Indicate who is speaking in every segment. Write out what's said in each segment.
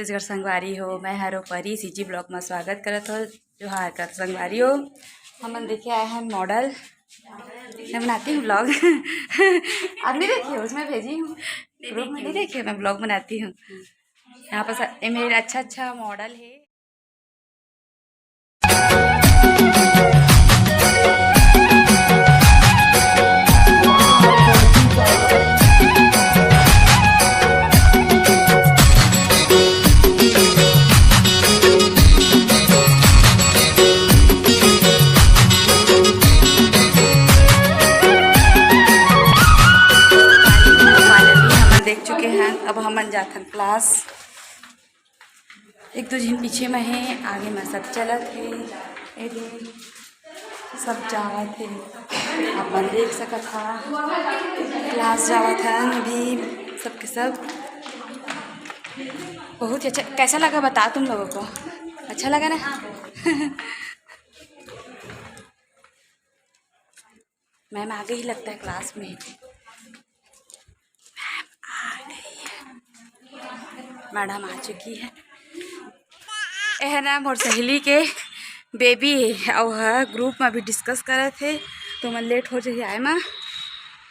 Speaker 1: छत्तीसगढ़ संगवारी हो। मैं हरो परी सीजी ब्लॉग में स्वागत करत हो। जोहार कर संगवारी हो। हम देखे आए हैं मॉडल। मैं बनाती हूँ ब्लॉग। आप नहीं देखिए, उसमें भेजी हूँ ग्रुप में, नहीं देखिए मैं ब्लॉग बनाती हूँ। यहाँ पर मेरे अच्छा मॉडल है। देख चुके हैं, अब हम जाते हैं क्लास। एक दो दिन पीछे में है, आगे में सब चलत है, सब जावत है। अपन देख सकत था क्लास जावत है अभी सबके सब। बहुत ही अच्छा। कैसा लगा बता तुम लोगों को? अच्छा लगा ना? मैम आ गई लगता है क्लास में। मैडम आ चुकी है। यह ना मोर सहेली के बेबी और ग्रुप में भी डिस्कस करे थे तो मैं लेट हो जाए आए माँ।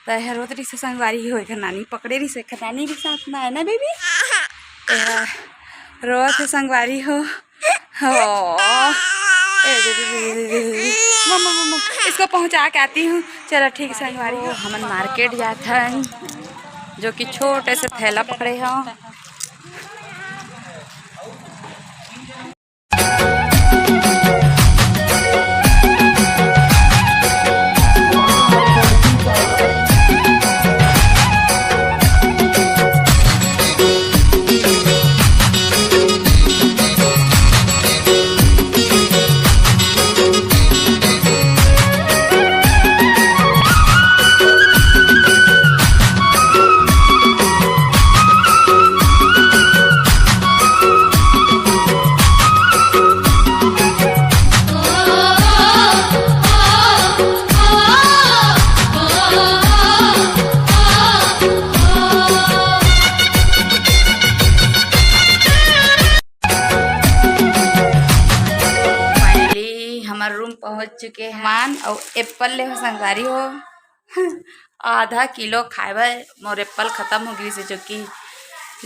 Speaker 1: तो यह रोत रही से संगवारी हो, नानी पकड़े रही से, नानी भी साथ में है ना बेबी। रोत है संगवारी हो। मम्मा मम्मा इसको पहुंचा के आती हूँ। चलो ठीक है संगवारी हो। हम मार्केट जाते हैं, जो कि छोटे से थैला पकड़े हो। रूम पहुंच चुके हैं मान और एप्पल ले हो संगवारी हो। आधा किलो खाए मोर एप्पल खत्म हो गई से, जो कि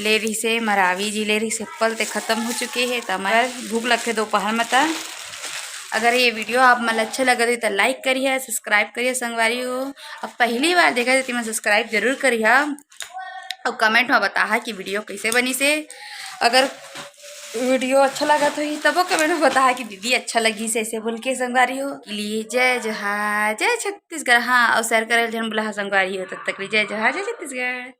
Speaker 1: ले रही से मरावी जी ले रही से एप्पल ते खत्म हो चुके हैं। तो हमारे भूख लगे दोपहर में। था अगर ये वीडियो आप मतलब अच्छा लगे तो लाइक करिए, सब्सक्राइब करिए संगवारी हो। अब पहली बार देखा तो मैं सब्सक्राइब जरूर करिए और कमेंट में बता कि वीडियो कैसे बनी से। अगर वीडियो अच्छा लगा तो ही तब कमेंट में बताया कि दीदी अच्छा लगी से ऐसे बोल के संगवारी हो के लिए। जय जोहार, जय छत्तीसगढ़। हाँ और शेयर करे जन बोला संगवारी हो, तब तक जय जोहार, जय छत्तीसगढ़।